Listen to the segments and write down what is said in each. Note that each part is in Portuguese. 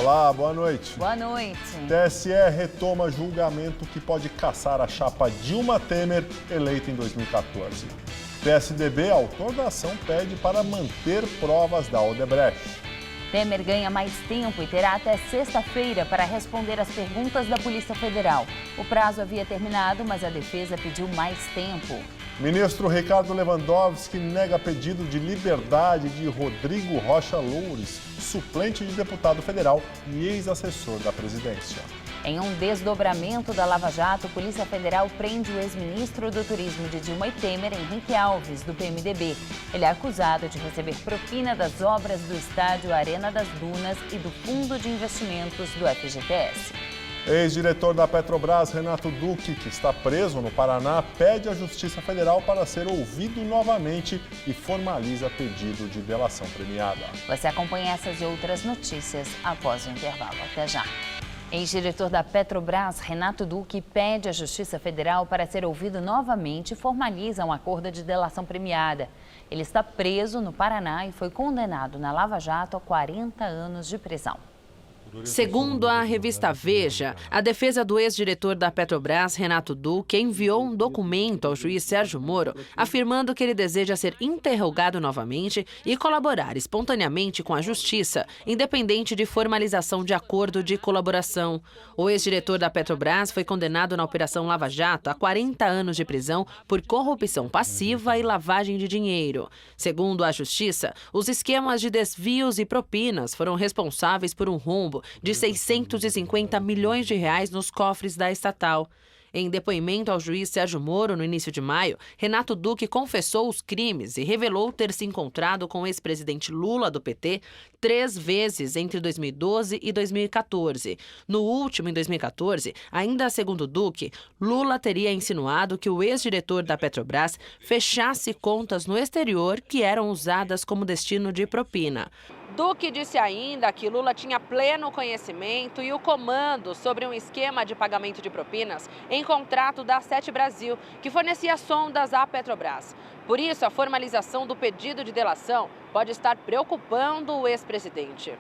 Olá, boa noite. Boa noite. TSE retoma julgamento que pode caçar a chapa Dilma Temer, eleita em 2014. PSDB, autor da ação, pede para manter provas da Odebrecht. Temer ganha mais tempo e terá até sexta-feira para responder às perguntas da Polícia Federal. O prazo havia terminado, mas a defesa pediu mais tempo. Ministro Ricardo Lewandowski nega pedido de liberdade de Rodrigo Rocha Loures, suplente de deputado federal e ex-assessor da presidência. Em um desdobramento da Lava Jato, a Polícia Federal prende o ex-ministro do Turismo de Dilma e Temer, Henrique Alves, do PMDB. Ele é acusado de receber propina das obras do estádio Arena das Dunas e do Fundo de Investimentos do FGTS. Ex-diretor da Petrobras, Renato Duque, que está preso no Paraná, pede à Justiça Federal para ser ouvido novamente e formaliza pedido de delação premiada. Você acompanha essas e outras notícias após o intervalo. Até já. Ex-diretor da Petrobras, Renato Duque, pede à Justiça Federal para ser ouvido novamente e formaliza um acordo de delação premiada. Ele está preso no Paraná e foi condenado na Lava Jato a 40 anos de prisão. Segundo a revista Veja, a defesa do ex-diretor da Petrobras, Renato Duque, enviou um documento ao juiz Sérgio Moro afirmando que ele deseja ser interrogado novamente e colaborar espontaneamente com a justiça, independente de formalização de acordo de colaboração. O ex-diretor da Petrobras foi condenado na Operação Lava Jato a 40 anos de prisão por corrupção passiva e lavagem de dinheiro. Segundo a justiça, os esquemas de desvios e propinas foram responsáveis por um rombo de 650 milhões de reais nos cofres da estatal. Em depoimento ao juiz Sérgio Moro, no início de maio, Renato Duque confessou os crimes e revelou ter se encontrado com o ex-presidente Lula, do PT, 3 vezes entre 2012 e 2014. No último, em 2014, ainda segundo Duque, Lula teria insinuado que o ex-diretor da Petrobras fechasse contas no exterior que eram usadas como destino de propina. Duque disse ainda que Lula tinha pleno conhecimento e o comando sobre um esquema de pagamento de propinas em contrato da Sete Brasil, que fornecia sondas à Petrobras. Por isso, a formalização do pedido de delação pode estar preocupando o ex-presidente.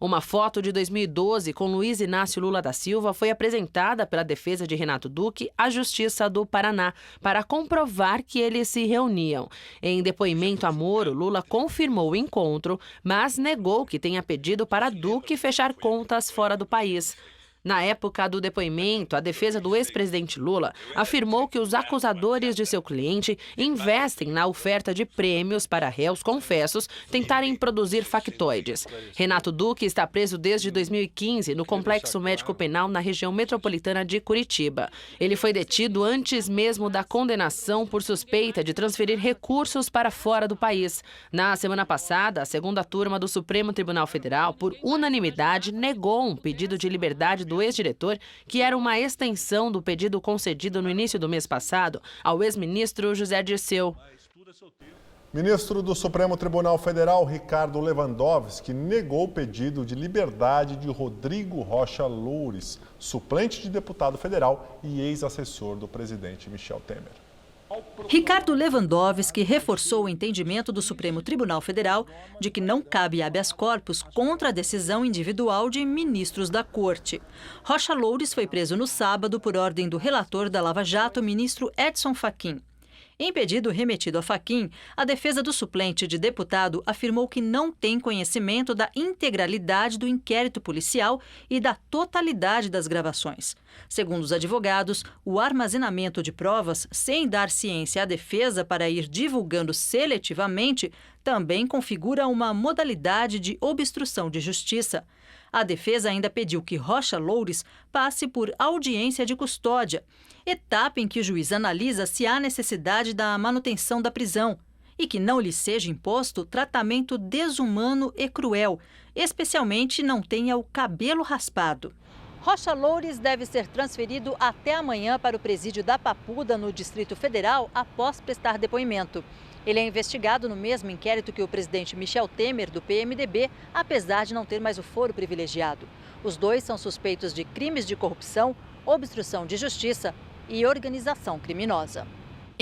Uma foto de 2012 com Luiz Inácio Lula da Silva foi apresentada pela defesa de Renato Duque à Justiça do Paraná para comprovar que eles se reuniam. Em depoimento a Moro, Lula confirmou o encontro, mas negou que tenha pedido para Duque fechar contas fora do país. Na época do depoimento, a defesa do ex-presidente Lula afirmou que os acusadores de seu cliente investem na oferta de prêmios para réus confessos tentarem produzir factoides. Renato Duque está preso desde 2015 no Complexo Médico Penal na região metropolitana de Curitiba. Ele foi detido antes mesmo da condenação por suspeita de transferir recursos para fora do país. Na semana passada, a segunda turma do Supremo Tribunal Federal, por unanimidade, negou um pedido de liberdade do ex-diretor, que era uma extensão do pedido concedido no início do mês passado ao ex-ministro José Dirceu. Ministro do Supremo Tribunal Federal, Ricardo Lewandowski, negou o pedido de liberdade de Rodrigo Rocha Loures, suplente de deputado federal e ex-assessor do presidente Michel Temer. Ricardo Lewandowski reforçou o entendimento do Supremo Tribunal Federal de que não cabe habeas corpus contra a decisão individual de ministros da Corte. Rocha Loures foi preso no sábado por ordem do relator da Lava Jato, ministro Edson Fachin. Em pedido remetido a Fachin, a defesa do suplente de deputado afirmou que não tem conhecimento da integralidade do inquérito policial e da totalidade das gravações. Segundo os advogados, o armazenamento de provas, sem dar ciência à defesa para ir divulgando seletivamente, também configura uma modalidade de obstrução de justiça. A defesa ainda pediu que Rocha Loures passe por audiência de custódia, etapa em que o juiz analisa se há necessidade da manutenção da prisão e que não lhe seja imposto tratamento desumano e cruel, especialmente não tenha o cabelo raspado. Rocha Loures deve ser transferido até amanhã para o presídio da Papuda, no Distrito Federal, após prestar depoimento. Ele é investigado no mesmo inquérito que o presidente Michel Temer, do PMDB, apesar de não ter mais o foro privilegiado. Os dois são suspeitos de crimes de corrupção, obstrução de justiça e organização criminosa.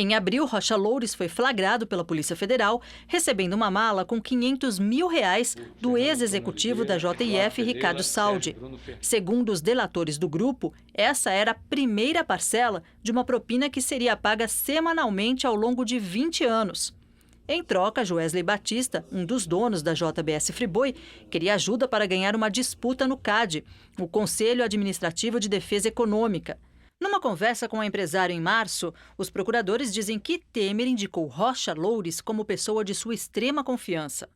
Em abril, Rocha Loures foi flagrado pela Polícia Federal recebendo uma mala com R$500 mil do ex-executivo da JIF, Ricardo Saldi. Segundo os delatores do grupo, essa era a primeira parcela de uma propina que seria paga semanalmente ao longo de 20 anos. Em troca, Joesley Batista, um dos donos da JBS Friboi, queria ajuda para ganhar uma disputa no CAD, o Conselho Administrativo de Defesa Econômica. Numa conversa com o empresário em março, os procuradores dizem que Temer indicou Rocha Loures como pessoa de sua extrema confiança.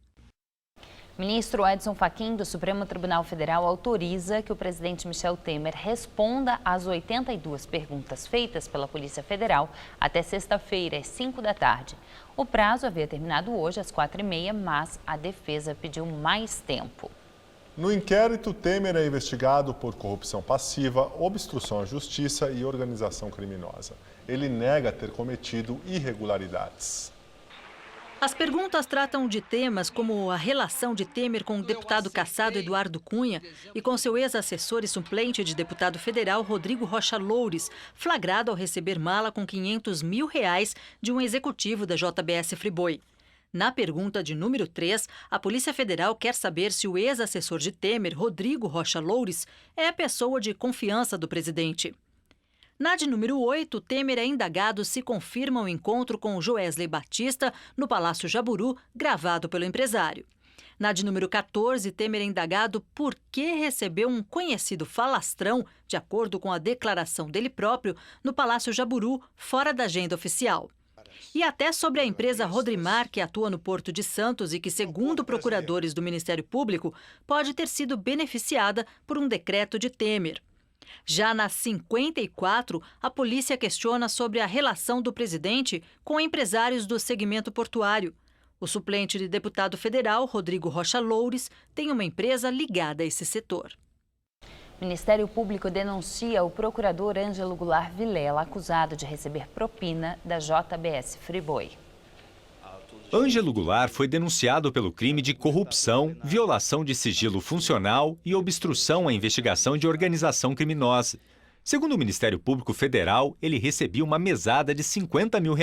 Ministro Edson Fachin, do Supremo Tribunal Federal, autoriza que o presidente Michel Temer responda às 82 perguntas feitas pela Polícia Federal até sexta-feira, às 5 da tarde. O prazo havia terminado hoje, às 4h30, mas a defesa pediu mais tempo. No inquérito, Temer é investigado por corrupção passiva, obstrução à justiça e organização criminosa. Ele nega ter cometido irregularidades. As perguntas tratam de temas como a relação de Temer com o deputado cassado Eduardo Cunha e com seu ex-assessor e suplente de deputado federal Rodrigo Rocha Loures, flagrado ao receber mala com R$500 mil de um executivo da JBS Friboi. Na pergunta de número 3, a Polícia Federal quer saber se o ex-assessor de Temer, Rodrigo Rocha Loures, é a pessoa de confiança do presidente. Na de número 8, Temer é indagado se confirma o encontro com Joesley Batista no Palácio Jaburu, gravado pelo empresário. Na de número 14, Temer é indagado por que recebeu um conhecido falastrão, de acordo com a declaração dele próprio, no Palácio Jaburu, fora da agenda oficial. E até sobre a empresa Rodrimar, que atua no Porto de Santos e que, segundo procuradores do Ministério Público, pode ter sido beneficiada por um decreto de Temer. Já na 54, a polícia questiona sobre a relação do presidente com empresários do segmento portuário. O suplente de deputado federal, Rodrigo Rocha Loures, tem uma empresa ligada a esse setor. O Ministério Público denuncia o procurador Ângelo Goulart Vilela, acusado de receber propina da JBS Friboi. Ângelo Goulart foi denunciado pelo crime de corrupção, violação de sigilo funcional e obstrução à investigação de organização criminosa. Segundo o Ministério Público Federal, ele recebia uma mesada de R$50 mil.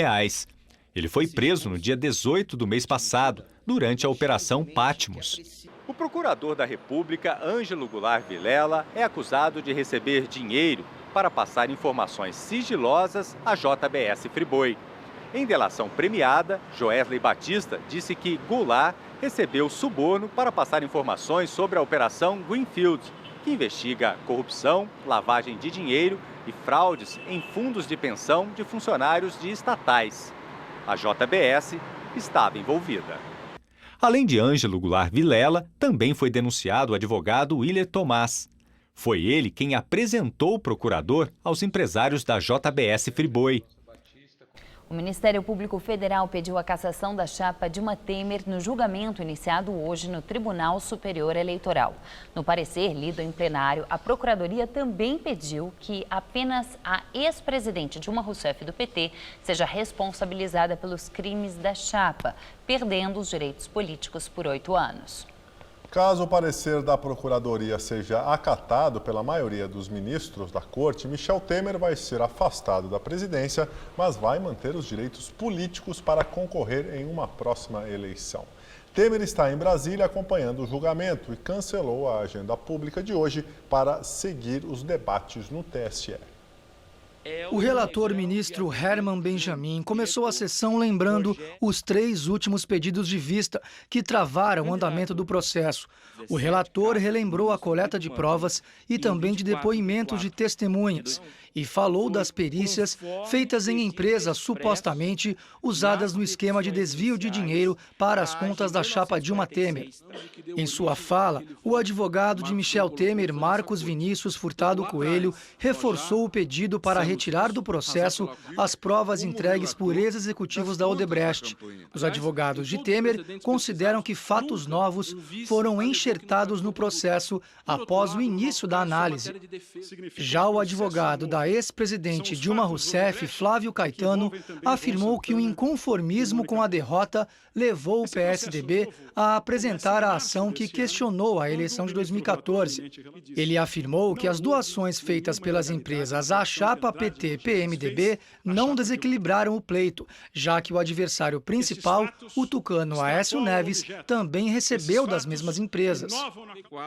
Ele foi preso no dia 18 do mês passado, durante a Operação Patmos. O procurador da República, Ângelo Goulart Vilela, é acusado de receber dinheiro para passar informações sigilosas à JBS Friboi. Em delação premiada, Joesley Batista disse que Goulart recebeu suborno para passar informações sobre a Operação Greenfield, que investiga corrupção, lavagem de dinheiro e fraudes em fundos de pensão de funcionários de estatais. A JBS estava envolvida. Além de Ângelo Goulart Vilela, também foi denunciado o advogado Willer Tomás. Foi ele quem apresentou o procurador aos empresários da JBS Friboi. O Ministério Público Federal pediu a cassação da chapa Dilma Temer no julgamento iniciado hoje no Tribunal Superior Eleitoral. No parecer lido em plenário, a Procuradoria também pediu que apenas a ex-presidente Dilma Rousseff do PT seja responsabilizada pelos crimes da chapa, perdendo os direitos políticos por 8 anos. Caso o parecer da Procuradoria seja acatado pela maioria dos ministros da Corte, Michel Temer vai ser afastado da presidência, mas vai manter os direitos políticos para concorrer em uma próxima eleição. Temer está em Brasília acompanhando o julgamento e cancelou a agenda pública de hoje para seguir os debates no TSE. O relator ministro Herman Benjamin começou a sessão lembrando os 3 últimos pedidos de vista que travaram o andamento do processo. O relator relembrou a coleta de provas e também de depoimentos de testemunhas e falou das perícias feitas em empresas supostamente usadas no esquema de desvio de dinheiro para as contas da chapa Dilma Temer. Em sua fala, o advogado de Michel Temer, Marcos Vinícius Furtado Coelho, reforçou o pedido para retirar do processo as provas entregues por ex-executivos da Odebrecht. Os advogados de Temer consideram que fatos novos foram enxertados no processo após o início da análise. Já o advogado da ex-presidente Dilma Rousseff, Flávio Caetano, afirmou que o inconformismo com a derrota levou o PSDB a apresentar a ação que questionou a eleição de 2014. Ele afirmou que as doações feitas pelas empresas à chapa PT, PMDB, não desequilibraram o pleito, já que o adversário principal, o tucano Aécio Neves, também recebeu das mesmas empresas.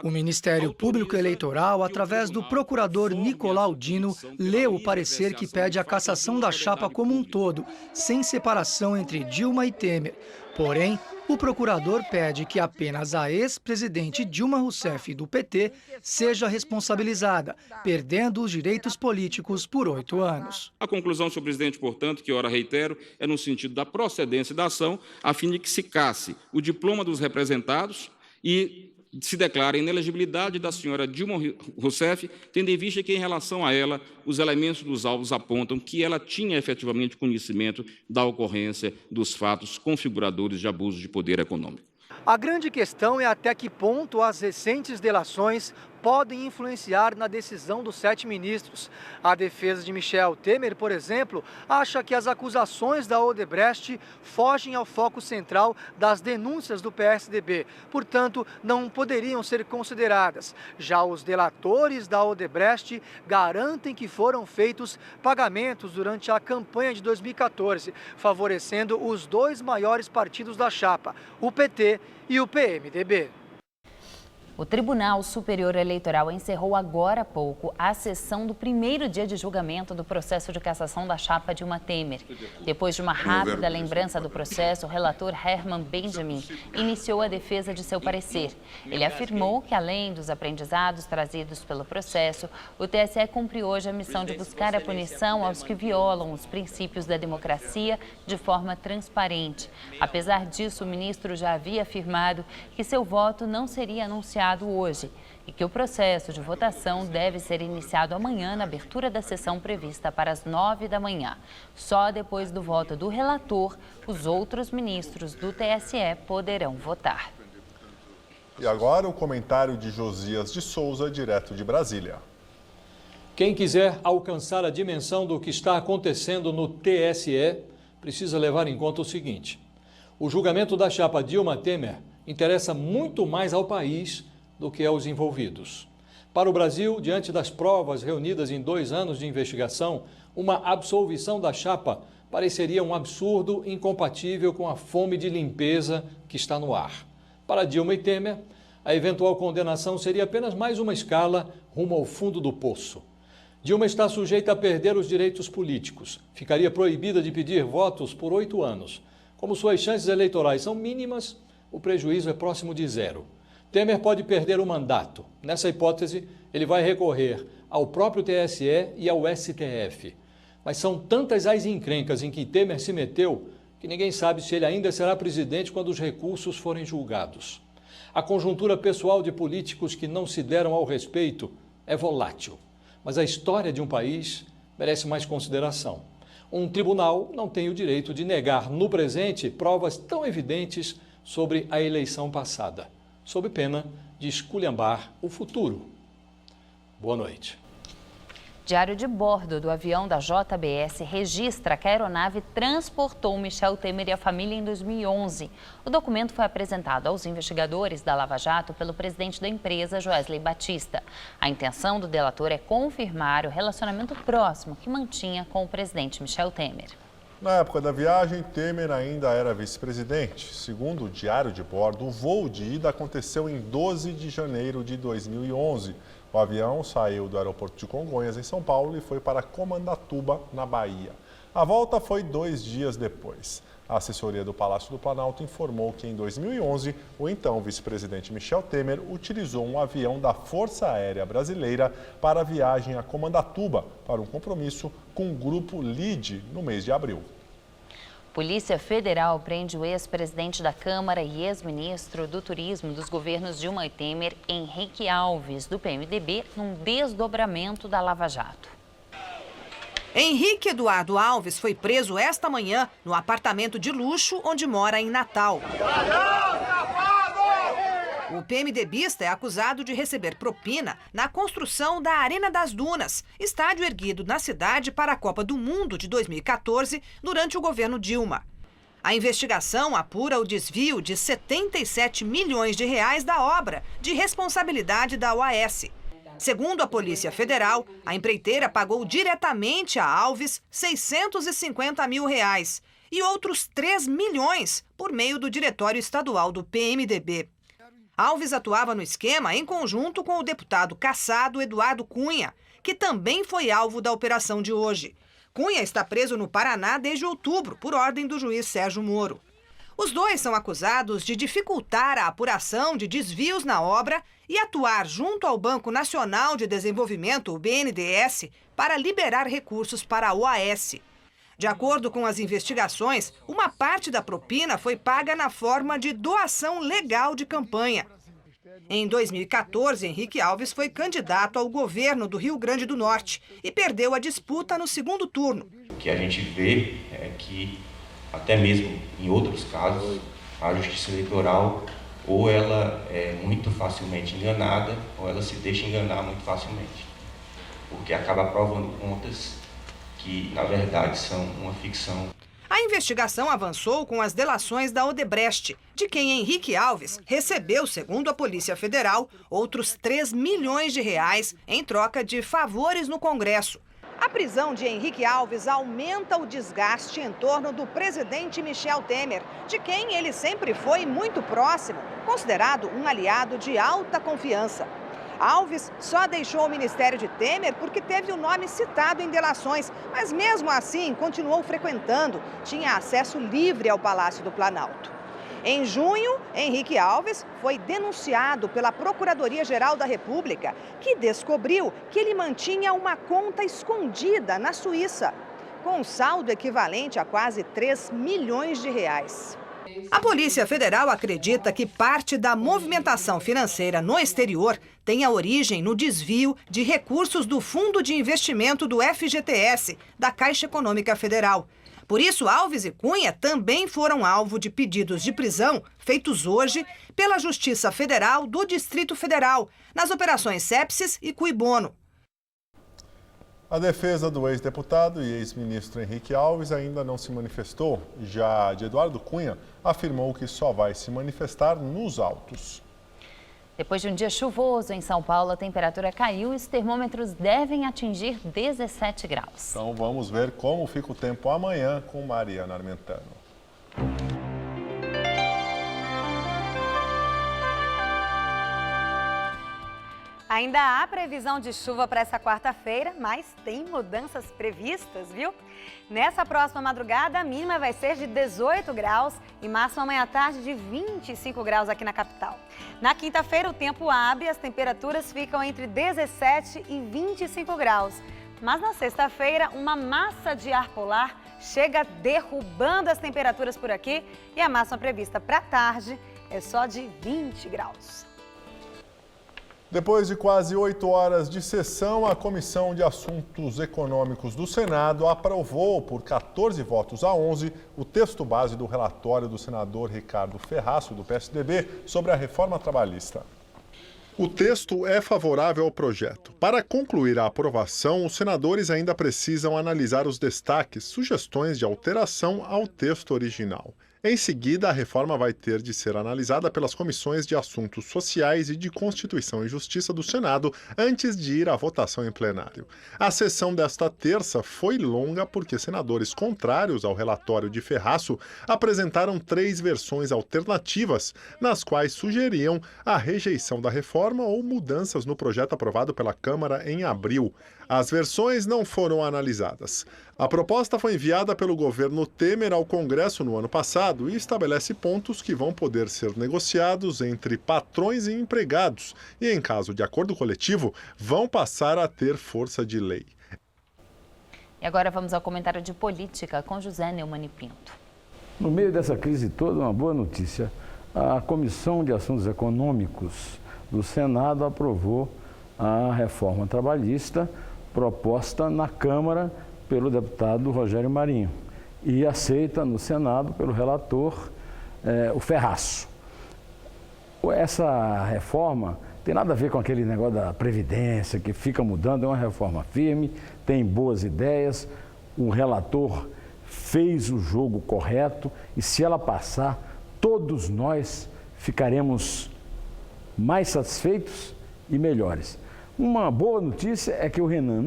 O Ministério Público Eleitoral, através do procurador Nicolau Dino, leu o parecer que pede a cassação da chapa como um todo, sem separação entre Dilma e Temer. Porém, o procurador pede que apenas a ex-presidente Dilma Rousseff, do PT, seja responsabilizada, perdendo os direitos políticos por 8 anos. A conclusão, senhor presidente, portanto, que ora reitero, é no sentido da procedência da ação, a fim de que se casse o diploma dos representados e se declara a inelegibilidade da senhora Dilma Rousseff, tendo em vista que, em relação a ela, os elementos dos autos apontam que ela tinha efetivamente conhecimento da ocorrência dos fatos configuradores de abuso de poder econômico. A grande questão é até que ponto as recentes delações podem influenciar na decisão dos 7 ministros. A defesa de Michel Temer, por exemplo, acha que as acusações da Odebrecht fogem ao foco central das denúncias do PSDB, portanto, não poderiam ser consideradas. Já os delatores da Odebrecht garantem que foram feitos pagamentos durante a campanha de 2014, favorecendo os 2 maiores partidos da chapa, o PT e o PMDB. O Tribunal Superior Eleitoral encerrou agora há pouco a sessão do primeiro dia de julgamento do processo de cassação da chapa Dilma Temer. Depois de uma rápida lembrança do processo, o relator Herman Benjamin iniciou a defesa de seu parecer. Ele afirmou que, além dos aprendizados trazidos pelo processo, o TSE cumpre hoje a missão de buscar a punição aos que violam os princípios da democracia de forma transparente. Apesar disso, o ministro já havia afirmado que seu voto não seria anunciado hoje e que o processo de votação deve ser iniciado amanhã na abertura da sessão prevista para as 9 da manhã. Só depois do voto do relator, os outros ministros do TSE poderão votar. E agora o comentário de Josias de Souza, direto de Brasília. Quem quiser alcançar a dimensão do que está acontecendo no TSE, precisa levar em conta o seguinte: o julgamento da chapa Dilma Temer interessa muito mais ao país do que aos envolvidos. Para o Brasil, diante das provas reunidas em 2 anos de investigação, uma absolvição da chapa pareceria um absurdo incompatível com a fome de limpeza que está no ar. Para Dilma e Temer, a eventual condenação seria apenas mais uma escala rumo ao fundo do poço. Dilma está sujeita a perder os direitos políticos. Ficaria proibida de pedir votos por 8 anos. Como suas chances eleitorais são mínimas, o prejuízo é próximo de 0. Temer pode perder o mandato. Nessa hipótese, ele vai recorrer ao próprio TSE e ao STF. Mas são tantas as encrencas em que Temer se meteu que ninguém sabe se ele ainda será presidente quando os recursos forem julgados. A conjuntura pessoal de políticos que não se deram ao respeito é volátil, mas a história de um país merece mais consideração. Um tribunal não tem o direito de negar no presente provas tão evidentes sobre a eleição passada, sob pena de esculhambar o futuro. Boa noite. Diário de bordo do avião da JBS registra que a aeronave transportou Michel Temer e a família em 2011. O documento foi apresentado aos investigadores da Lava Jato pelo presidente da empresa, Joesley Batista. A intenção do delator é confirmar o relacionamento próximo que mantinha com o presidente Michel Temer. Na época da viagem, Temer ainda era vice-presidente. Segundo o Diário de Bordo, o voo de ida aconteceu em 12 de janeiro de 2011. O avião saiu do aeroporto de Congonhas, em São Paulo, e foi para Comandatuba, na Bahia. A volta foi 2 dias depois. A assessoria do Palácio do Planalto informou que em 2011, o então vice-presidente Michel Temer utilizou um avião da Força Aérea Brasileira para a viagem a Comandatuba, para um compromisso com o grupo LIDE no mês de abril. Polícia Federal prende o ex-presidente da Câmara e ex-ministro do Turismo dos governos Dilma e Temer, Henrique Alves, do PMDB, num desdobramento da Lava Jato. Henrique Eduardo Alves foi preso esta manhã no apartamento de luxo onde mora em Natal. O PMDBista é acusado de receber propina na construção da Arena das Dunas, estádio erguido na cidade para a Copa do Mundo de 2014, durante o governo Dilma. A investigação apura o desvio de 77 milhões de reais da obra, de responsabilidade da OAS. Segundo a Polícia Federal, a empreiteira pagou diretamente a Alves R$650 mil e outros 3 milhões por meio do Diretório Estadual do PMDB. Alves atuava no esquema em conjunto com o deputado cassado Eduardo Cunha, que também foi alvo da operação de hoje. Cunha está preso no Paraná desde outubro, por ordem do juiz Sérgio Moro. Os dois são acusados de dificultar a apuração de desvios na obra e atuar junto ao Banco Nacional de Desenvolvimento, o BNDES, para liberar recursos para a OAS. De acordo com as investigações, uma parte da propina foi paga na forma de doação legal de campanha. Em 2014, Henrique Alves foi candidato ao governo do Rio Grande do Norte e perdeu a disputa no segundo turno. O que a gente vê é que, até mesmo em outros casos, a justiça eleitoral ou ela é muito facilmente enganada ou ela se deixa enganar muito facilmente, porque acaba provando contas que, na verdade, são uma ficção. A investigação avançou com as delações da Odebrecht, de quem Henrique Alves recebeu, segundo a Polícia Federal, outros 3 milhões de reais em troca de favores no Congresso. A prisão de Henrique Alves aumenta o desgaste em torno do presidente Michel Temer, de quem ele sempre foi muito próximo, considerado um aliado de alta confiança. Alves só deixou o ministério de Temer porque teve o nome citado em delações, mas mesmo assim continuou frequentando, tinha acesso livre ao Palácio do Planalto. Em junho, Henrique Alves foi denunciado pela Procuradoria-Geral da República, que descobriu que ele mantinha uma conta escondida na Suíça, com um saldo equivalente a quase 3 milhões de reais. A Polícia Federal acredita que parte da movimentação financeira no exterior tenha origem no desvio de recursos do Fundo de Investimento do FGTS, da Caixa Econômica Federal. Por isso, Alves e Cunha também foram alvo de pedidos de prisão feitos hoje pela Justiça Federal do Distrito Federal, nas operações Sepsis e Cui Bono. A defesa do ex-deputado e ex-ministro Henrique Alves ainda não se manifestou. Já de Eduardo Cunha afirmou que só vai se manifestar nos autos. Depois de um dia chuvoso em São Paulo, a temperatura caiu e os termômetros devem atingir 17 graus. Então vamos ver como fica o tempo amanhã com Mariana Armentano. Ainda há previsão de chuva para essa quarta-feira, mas tem mudanças previstas, viu? Nessa próxima madrugada, a mínima vai ser de 18 graus e máxima amanhã à tarde de 25 graus aqui na capital. Na quinta-feira, o tempo abre e as temperaturas ficam entre 17 e 25 graus. Mas na sexta-feira, uma massa de ar polar chega derrubando as temperaturas por aqui e a máxima prevista para a tarde é só de 20 graus. Depois de quase 8 horas de sessão, a Comissão de Assuntos Econômicos do Senado aprovou, por 14 votos a 11, o texto base do relatório do senador Ricardo Ferraço, do PSDB, sobre a reforma trabalhista. O texto é favorável ao projeto. Para concluir a aprovação, os senadores ainda precisam analisar os destaques, sugestões de alteração ao texto original. Em seguida, a reforma vai ter de ser analisada pelas comissões de Assuntos Sociais e de Constituição e Justiça do Senado antes de ir à votação em plenário. A sessão desta terça foi longa porque senadores contrários ao relatório de Ferraço apresentaram 3 versões alternativas, nas quais sugeriam a rejeição da reforma ou mudanças no projeto aprovado pela Câmara em abril. As versões não foram analisadas. A proposta foi enviada pelo governo Temer ao Congresso no ano passado e estabelece pontos que vão poder ser negociados entre patrões e empregados e, em caso de acordo coletivo, vão passar a ter força de lei. E agora vamos ao comentário de política com José Neumann e Pinto. No meio dessa crise toda, uma boa notícia. A Comissão de Assuntos Econômicos do Senado aprovou a reforma trabalhista proposta na Câmara pelo deputado Rogério Marinho e aceita no Senado pelo relator o Ferraço. Essa reforma tem nada a ver com aquele negócio da Previdência que fica mudando, é uma reforma firme, tem boas ideias, o relator fez o jogo correto e se ela passar, todos nós ficaremos mais satisfeitos e melhores. Uma boa notícia é que o Renan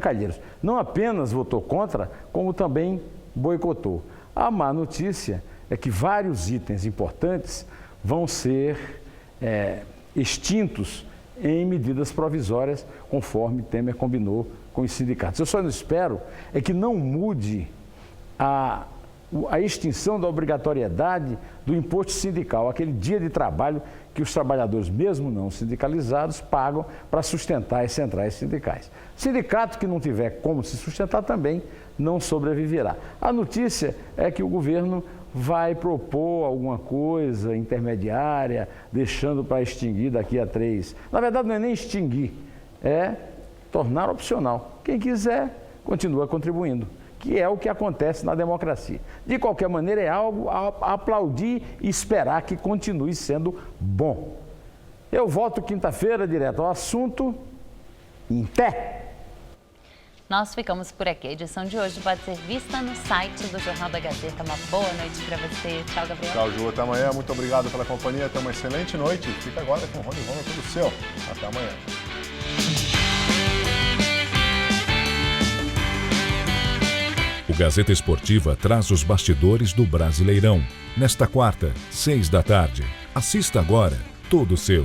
Calheiros, não apenas votou contra, como também boicotou. A má notícia é que vários itens importantes vão ser extintos em medidas provisórias, conforme Temer combinou com os sindicatos. Eu só não espero é que não mude a extinção da obrigatoriedade do imposto sindical, aquele dia de trabalho que os trabalhadores, mesmo não sindicalizados, pagam para sustentar as centrais sindicais. Sindicato que não tiver como se sustentar também não sobreviverá. A notícia é que o governo vai propor alguma coisa intermediária, deixando para extinguir daqui a 3. Na verdade, não é nem extinguir, é tornar opcional. Quem quiser, continua contribuindo, que é o que acontece na democracia. De qualquer maneira, é algo a aplaudir e esperar que continue sendo bom. Eu volto quinta-feira, direto ao assunto. Em pé! Nós ficamos por aqui. A edição de hoje pode ser vista no site do Jornal da Gazeta. Uma boa noite para você. Tchau, Gabriel. Tchau, Ju. Até amanhã. Muito obrigado pela companhia. Tenha uma excelente noite. Fica agora com o Rony Roma, tudo seu. Até amanhã. O Gazeta Esportiva traz os bastidores do Brasileirão. Nesta quarta, 6 da tarde. Assista agora. Todo seu.